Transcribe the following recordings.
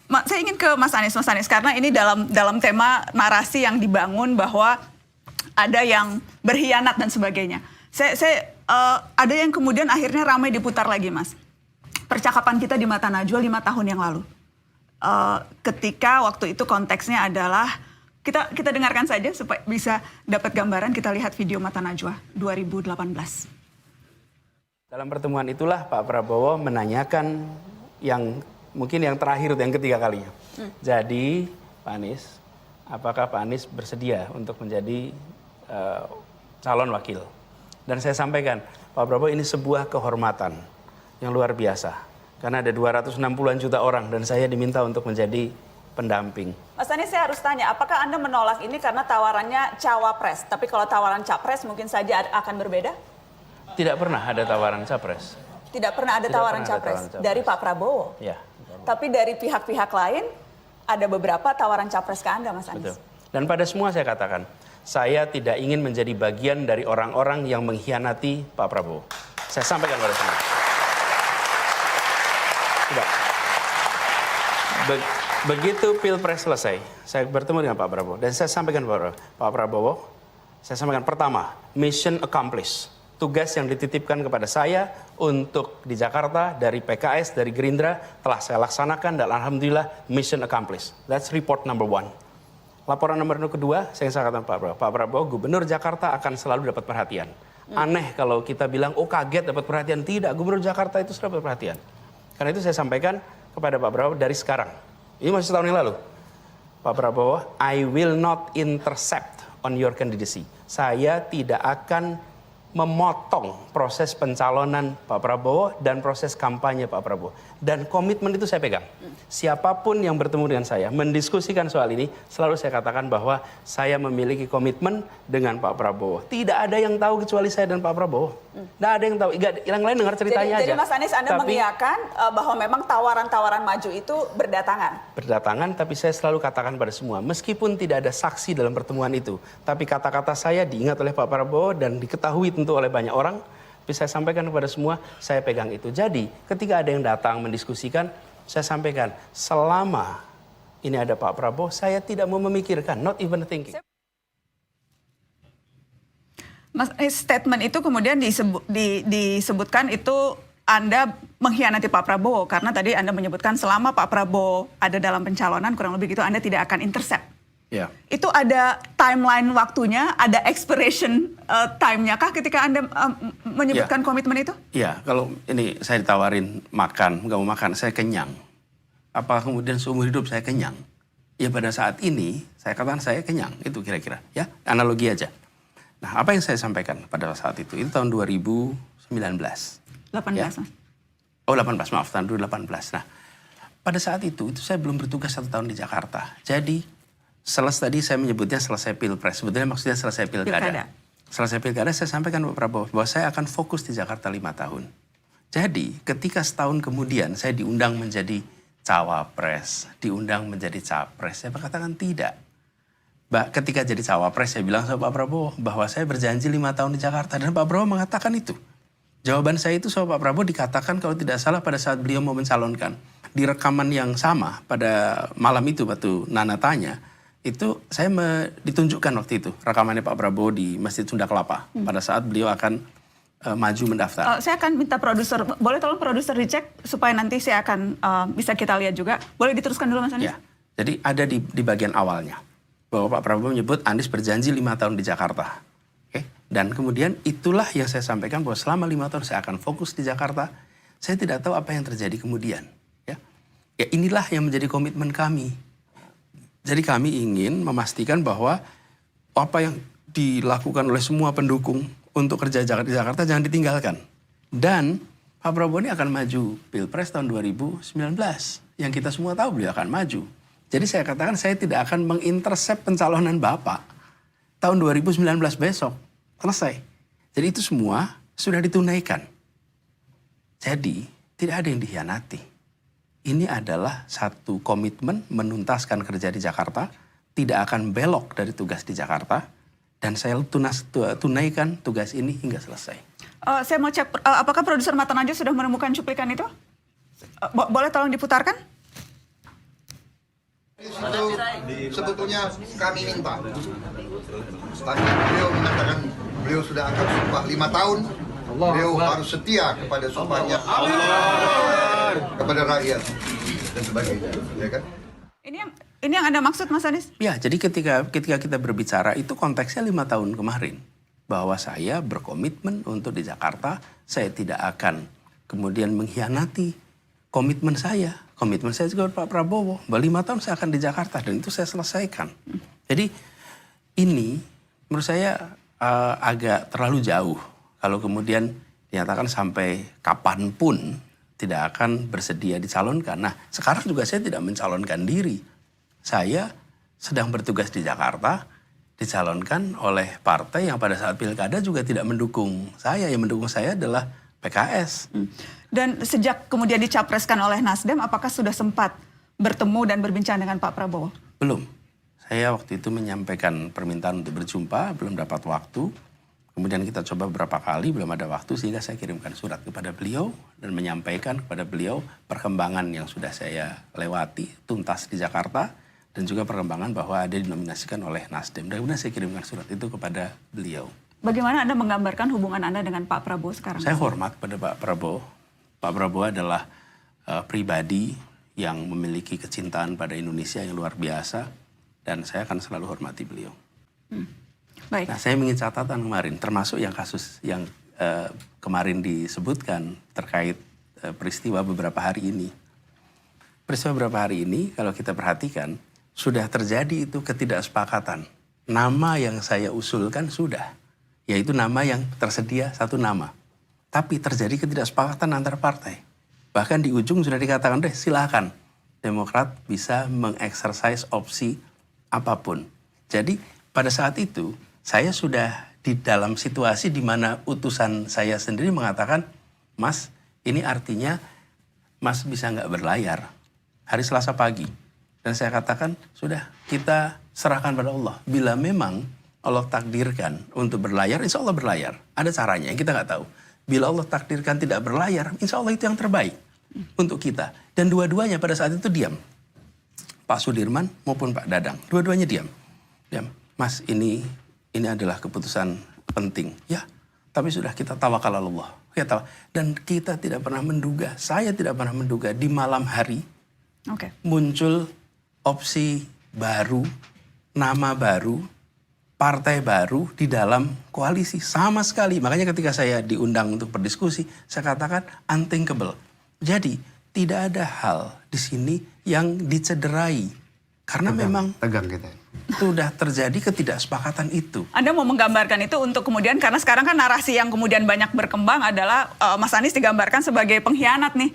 Saya ingin ke Mas Anies, karena ini dalam tema narasi yang dibangun bahwa ada yang berkhianat dan sebagainya. Ada yang kemudian akhirnya ramai diputar lagi, Mas. Percakapan kita di Mata Najwa 5 tahun yang lalu. Ketika waktu itu konteksnya adalah, kita dengarkan saja supaya bisa dapat gambaran, kita lihat video Mata Najwa 2018. Dalam pertemuan itulah Pak Prabowo menanyakan mungkin yang terakhir, yang ketiga kalinya. Jadi Pak Anies, apakah Pak Anies bersedia untuk menjadi calon wakil? Dan saya sampaikan, Pak Prabowo, ini sebuah kehormatan yang luar biasa. Karena ada 260-an juta orang dan saya diminta untuk menjadi pendamping. Mas Anies, saya harus tanya, apakah Anda menolak ini karena tawarannya cawapres? Tapi kalau tawaran capres mungkin saja akan berbeda? Tidak pernah ada tawaran capres. Tidak pernah ada tawaran capres dari Pak Prabowo? Ya. Tapi dari pihak-pihak lain ada beberapa tawaran capres ke Anda, Mas Anies? Betul. Dan pada semua saya katakan, saya tidak ingin menjadi bagian dari orang-orang yang mengkhianati Pak Prabowo. Saya sampaikan pada semua. Tidak. Begitu Pilpres selesai, saya bertemu dengan Pak Prabowo. Dan saya sampaikan kepada Pak Prabowo, saya sampaikan pertama, mission accomplished. Tugas yang dititipkan kepada saya untuk di Jakarta dari PKS, dari Gerindra telah saya laksanakan dan alhamdulillah mission accomplished. That's report number 1. Laporan nomor kedua, saya katakan Pak Prabowo, Gubernur Jakarta akan selalu dapat perhatian. Aneh kalau kita bilang, oh kaget dapat perhatian. Tidak, Gubernur Jakarta itu selalu dapat perhatian. Karena itu saya sampaikan kepada Pak Prabowo dari sekarang. Ini masih setahun yang lalu. Pak Prabowo, I will not intercept on your candidacy. Saya tidak akan memotong proses pencalonan Pak Prabowo dan proses kampanye Pak Prabowo. Dan komitmen itu saya pegang. Siapapun yang bertemu dengan saya, mendiskusikan soal ini, selalu saya katakan bahwa saya memiliki komitmen dengan Pak Prabowo. Tidak ada yang tahu kecuali saya dan Pak Prabowo. Tidak ada yang tahu. Yang lain dengar ceritanya aja. Jadi Mas Anies, Anda mengiyakan bahwa memang tawaran-tawaran maju itu berdatangan? Berdatangan, tapi saya selalu katakan pada semua, meskipun tidak ada saksi dalam pertemuan itu, tapi kata-kata saya diingat oleh Pak Prabowo dan diketahui tentu oleh banyak orang, tapi saya sampaikan kepada semua, saya pegang itu. Jadi ketika ada yang datang mendiskusikan, saya sampaikan, selama ini ada Pak Prabowo, saya tidak mau memikirkan, not even thinking. Mas, statement itu kemudian disebutkan itu Anda mengkhianati Pak Prabowo, karena tadi Anda menyebutkan selama Pak Prabowo ada dalam pencalonan, kurang lebih gitu Anda tidak akan intercept. Ya. Itu ada timeline waktunya, ada expiration time-nya kah ketika Anda menyebutkan komitmen itu? Iya, kalau ini saya ditawarin makan, nggak mau makan, saya kenyang. Apa kemudian seumur hidup saya kenyang? Ya pada saat ini, saya katakan saya kenyang, itu kira-kira. Ya, analogi aja. Nah, apa yang saya sampaikan pada saat itu tahun 2019. 18, ya? Mas. Oh, 18, maaf, tahun 2018. Nah, pada saat itu saya belum bertugas 1 tahun di Jakarta. Jadi, tadi saya menyebutnya selesai Pilpres, sebetulnya maksudnya selesai Pilkada. Selesai Pilkada saya sampaikan Pak Prabowo bahwa saya akan fokus di Jakarta 5 tahun. Jadi ketika setahun kemudian saya diundang menjadi cawapres, diundang menjadi capres, saya berkatakan tidak. Ketika jadi cawapres saya bilang sama Pak Prabowo bahwa saya berjanji 5 tahun di Jakarta dan Pak Prabowo mengatakan itu. Jawaban saya itu sama Pak Prabowo dikatakan kalau tidak salah pada saat beliau mau mencalonkan. Di rekaman yang sama pada malam itu waktu Nana tanya, itu saya ditunjukkan waktu itu rekamannya Pak Prabowo di Masjid Sunda Kelapa pada saat beliau akan maju mendaftar. Saya akan minta produser, boleh tolong produser dicek supaya nanti saya akan bisa kita lihat juga. Boleh diteruskan dulu Mas Anies? Ya, jadi ada di bagian awalnya bahwa Pak Prabowo menyebut Anies berjanji 5 tahun di Jakarta. Oke? Dan kemudian itulah yang saya sampaikan bahwa selama 5 tahun saya akan fokus di Jakarta. Saya tidak tahu apa yang terjadi kemudian. Ya inilah yang menjadi komitmen kami. Jadi kami ingin memastikan bahwa apa yang dilakukan oleh semua pendukung untuk kerja di Jakarta jangan ditinggalkan. Dan Pak Prabowo ini akan maju Pilpres tahun 2019. Yang kita semua tahu beliau akan maju. Jadi saya katakan saya tidak akan mengintercept pencalonan Bapak. Tahun 2019 besok. Selesai. Jadi itu semua sudah ditunaikan. Jadi tidak ada yang dikhianati. Ini adalah satu komitmen menuntaskan kerja di Jakarta, tidak akan belok dari tugas di Jakarta, dan saya tunaikan tugas ini hingga selesai. Saya mau cek, apakah produser Mata Najwa sudah menemukan cuplikan itu? Boleh tolong diputarkan? sebetulnya kami minta. Tadi beliau mengatakan beliau sudah akan sumpah 5 tahun. Beliau harus setia kepada sumpahnya kepada rakyat dan sebagainya, ya kan? Ini yang Anda maksud, Mas Anies? Ya, jadi ketika kita berbicara itu konteksnya 5 tahun kemarin. Bahwa saya berkomitmen untuk di Jakarta, saya tidak akan kemudian mengkhianati komitmen saya. Komitmen saya juga Pak Prabowo, bahwa 5 tahun saya akan di Jakarta dan itu saya selesaikan. Jadi ini menurut saya agak terlalu jauh. Kalau kemudian dinyatakan sampai kapanpun tidak akan bersedia dicalonkan. Nah, sekarang juga saya tidak mencalonkan diri. Saya sedang bertugas di Jakarta, dicalonkan oleh partai yang pada saat pilkada juga tidak mendukung saya. Yang mendukung saya adalah PKS. Dan sejak kemudian dicapreskan oleh Nasdem, apakah sudah sempat bertemu dan berbincang dengan Pak Prabowo? Belum. Saya waktu itu menyampaikan permintaan untuk berjumpa, belum dapat waktu. Kemudian kita coba beberapa kali, belum ada waktu, sehingga saya kirimkan surat kepada beliau dan menyampaikan kepada beliau perkembangan yang sudah saya lewati, tuntas di Jakarta, dan juga perkembangan bahwa ada dinominasikan oleh Nasdem. Dan kemudian saya kirimkan surat itu kepada beliau. Bagaimana Anda menggambarkan hubungan Anda dengan Pak Prabowo sekarang? Saya hormat pada Pak Prabowo. Pak Prabowo adalah pribadi yang memiliki kecintaan pada Indonesia yang luar biasa. Dan saya akan selalu hormati beliau. Baik. Nah, saya ingin catatan kemarin, termasuk yang kasus yang kemarin disebutkan terkait peristiwa beberapa hari ini. Peristiwa beberapa hari ini, kalau kita perhatikan, sudah terjadi itu ketidaksepakatan. Nama yang saya usulkan sudah, yaitu nama yang tersedia satu nama. Tapi terjadi ketidaksepakatan antar partai. Bahkan di ujung sudah dikatakan, deh silakan Demokrat bisa mengeksersis opsi apapun. Jadi pada saat itu saya sudah di dalam situasi di mana utusan saya sendiri mengatakan, Mas, ini artinya Mas bisa nggak berlayar hari Selasa pagi. Dan saya katakan, sudah kita serahkan pada Allah. Bila memang Allah takdirkan untuk berlayar, insya Allah berlayar. Ada caranya yang kita nggak tahu. Bila Allah takdirkan tidak berlayar, insya Allah itu yang terbaik untuk kita. Dan dua-duanya pada saat itu diam. Pak Sudirman maupun Pak Dadang, dua-duanya diam. Mas, ini adalah keputusan penting. Ya, tapi sudah kita tawakal Allah. Dan kita tidak pernah menduga, saya tidak pernah menduga di malam hari muncul opsi baru, nama baru, partai baru di dalam koalisi sama sekali. Makanya ketika saya diundang untuk berdiskusi, saya katakan unthinkable. Jadi tidak ada hal di sini yang dicederai. Karena memang tegang kita. Sudah terjadi ketidaksepakatan itu. Anda mau menggambarkan itu untuk kemudian, karena sekarang kan narasi yang kemudian banyak berkembang adalah Mas Anies digambarkan sebagai pengkhianat nih.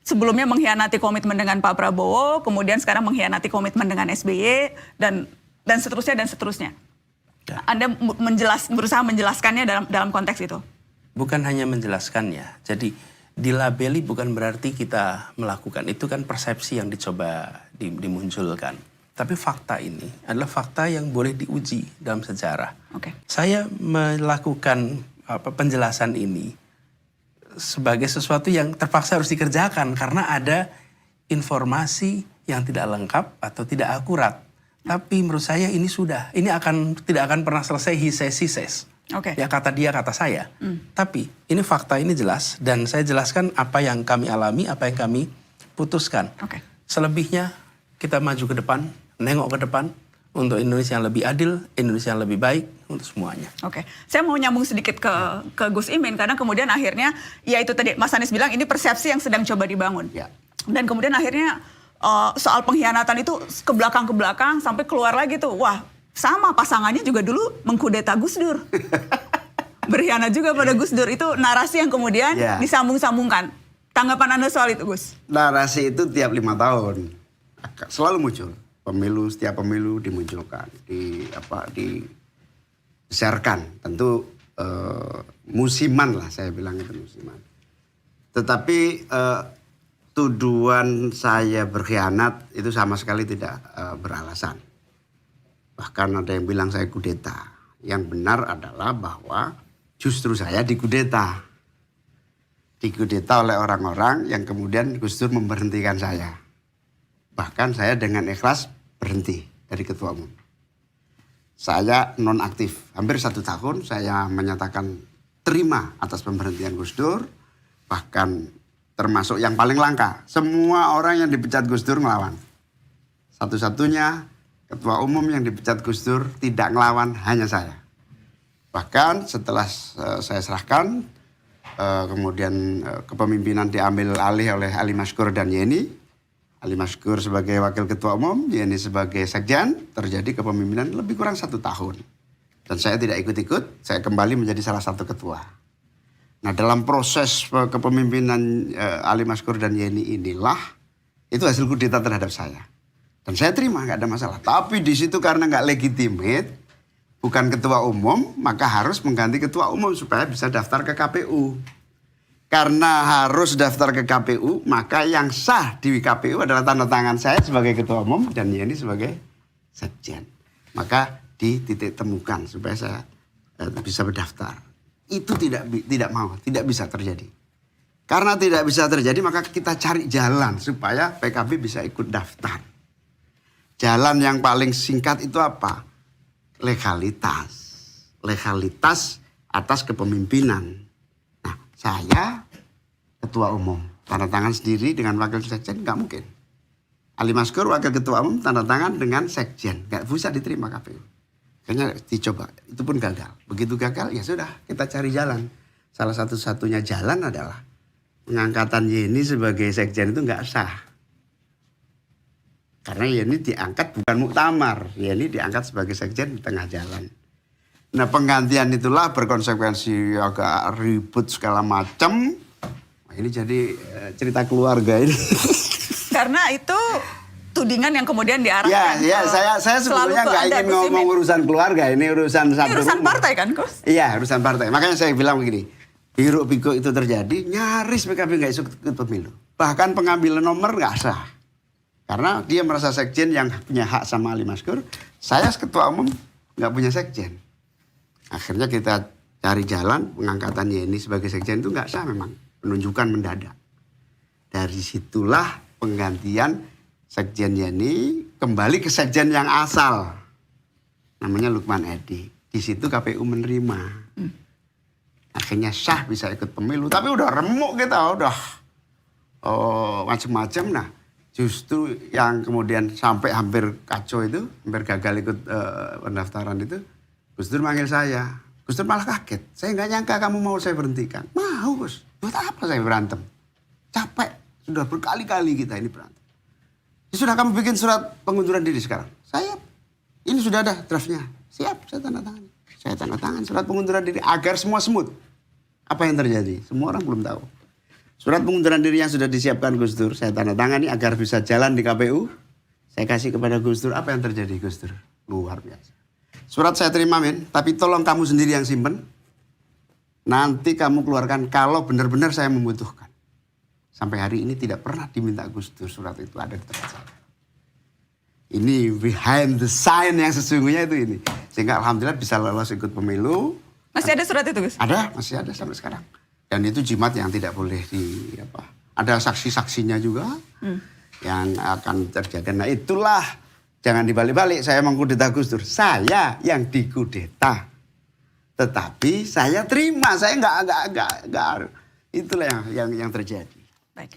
Sebelumnya mengkhianati komitmen dengan Pak Prabowo, kemudian sekarang mengkhianati komitmen dengan SBY, dan seterusnya dan seterusnya. Ya. Anda berusaha menjelaskannya dalam konteks itu? Bukan hanya menjelaskannya. Jadi dilabeli bukan berarti kita melakukan. Itu kan persepsi yang dicoba dimunculkan. Tapi fakta ini adalah fakta yang boleh diuji dalam sejarah. Saya melakukan penjelasan ini sebagai sesuatu yang terpaksa harus dikerjakan karena ada informasi yang tidak lengkap atau tidak akurat. Tapi menurut saya ini tidak akan pernah selesai he says, she says. Ya, kata dia, kata saya. Tapi ini fakta, ini jelas, dan saya jelaskan apa yang kami alami, apa yang kami putuskan. Selebihnya kita maju ke depan, nengok ke depan untuk Indonesia yang lebih adil, Indonesia yang lebih baik untuk semuanya. Saya mau nyambung sedikit ke Gus Imin, karena kemudian akhirnya, ya itu tadi Mas Anies bilang, ini persepsi yang sedang coba dibangun. Ya. Dan kemudian akhirnya soal pengkhianatan itu ke belakang sampai keluar lagi tuh. Wah, sama pasangannya juga dulu mengkudeta Gus Dur. Berkhianat juga pada Gus Dur. Itu narasi yang kemudian disambung-sambungkan. Tanggapan Anda soal itu, Gus? Narasi itu tiap 5 tahun selalu muncul. Setiap pemilu dimunculkan, di-sharekan. Tentu musiman lah, saya bilang itu musiman. Tetapi tuduhan saya berkhianat itu sama sekali tidak beralasan. Bahkan ada yang bilang saya kudeta. Yang benar adalah bahwa justru saya dikudeta. Dikudeta oleh orang-orang yang kemudian Gus Dur memberhentikan saya. Bahkan saya dengan ikhlas berhenti. dari ketua umum. Saya nonaktif. Hampir 1 tahun saya menyatakan terima atas pemberhentian Gus Dur. Bahkan termasuk yang paling langka. Semua orang yang dipecat Gus Dur ngelawan. Satu-satunya ketua umum yang dipecat Gus Dur tidak ngelawan hanya saya. Bahkan setelah saya serahkan, kemudian kepemimpinan diambil alih oleh Ali Maskur dan Yeni. Ali Maskur sebagai wakil ketua umum, Yeni sebagai sekjen, terjadi kepemimpinan lebih kurang 1 tahun. Dan saya tidak ikut-ikut, saya kembali menjadi salah satu ketua. Nah dalam proses kepemimpinan Ali Maskur dan Yeni inilah, itu hasil kudeta terhadap saya. Dan saya terima, nggak ada masalah. Tapi di situ karena nggak legitimate, bukan ketua umum, maka harus mengganti ketua umum supaya bisa daftar ke KPU. Karena harus daftar ke KPU, maka yang sah di KPU adalah tanda tangan saya sebagai ketua umum dan Yeni sebagai sekjen. Maka dititik temukan supaya saya bisa berdaftar. Itu tidak bisa terjadi. Karena tidak bisa terjadi, maka kita cari jalan supaya PKB bisa ikut daftar. Jalan yang paling singkat itu apa? Legalitas. Legalitas atas kepemimpinan. Nah, saya ketua umum, tanda tangan sendiri dengan wakil sekjen nggak mungkin. Ali Maskur wakil ketua umum tanda tangan dengan sekjen, nggak bisa diterima KPU. Kayaknya dicoba, itu pun gagal. Begitu gagal ya sudah, kita cari jalan. Salah satu-satunya jalan adalah pengangkatan Yeni sebagai sekjen itu nggak sah. Karena Yeni diangkat bukan muktamar, Yeni diangkat sebagai sekjen di tengah jalan. Nah penggantian itulah berkonsekuensi agak ribut segala macam. Nah, ini jadi cerita keluarga ini. Karena itu tudingan yang kemudian diarahkan. Ya, saya sebetulnya nggak ingin ngomong urusan keluarga, ini urusan satu. Ini urusan partai kan, Gus? Iya, urusan partai. Makanya saya bilang begini, hiruk pikuk itu terjadi, nyaris PKB nggak ikut pemilu. Bahkan pengambilan nomor nggak sah. Karena dia merasa sekjen yang punya hak sama Ali Maskur, saya ketua umum nggak punya sekjen. Akhirnya kita cari jalan, pengangkatan Yeni sebagai sekjen itu nggak sah memang. Penunjukan mendadak. Dari situlah penggantian sekjen Yeni kembali ke sekjen yang asal. Namanya Lukman Edi. Di situ KPU menerima. Akhirnya sah bisa ikut pemilu. Tapi udah remuk kita, udah macam-macam. Nah justru yang kemudian sampai hampir kacau itu, hampir gagal ikut pendaftaran itu, Gus Dur manggil saya. Gus Dur malah kaget. Saya nggak nyangka kamu mau saya berhentikan. Mau Gus. Buat apa saya berantem? Capek. Sudah berkali-kali kita ini berantem. Ya sudah kamu bikin surat pengunduran diri sekarang. Saya, ini sudah ada draftnya. Siap, saya tanda tangan. Saya tanda tangan surat pengunduran diri agar semua smooth. Apa yang terjadi? Semua orang belum tahu. Surat pengunduran diri yang sudah disiapkan Gus Dur, saya tanda tangani agar bisa jalan di KPU. Saya kasih kepada Gus Dur. Apa yang terjadi Gus Dur? Luar biasa. Surat saya terima men, tapi tolong kamu sendiri yang simpen. Nanti kamu keluarkan kalau benar-benar saya membutuhkan. Sampai hari ini tidak pernah diminta Gus Dur, surat itu ada di tempat saya. Ini behind the sign yang sesungguhnya itu ini. Sehingga alhamdulillah bisa lolos ikut pemilu. Masih ada surat itu Gus? Ada, masih ada sampai sekarang. Dan itu jimat yang tidak boleh ada saksi-saksinya juga yang akan terjaga. Nah itulah, jangan dibalik-balik, saya mengkudeta Gus Dur. Saya yang dikudeta. Tetapi saya terima, saya enggak. Itulah yang terjadi. Baik.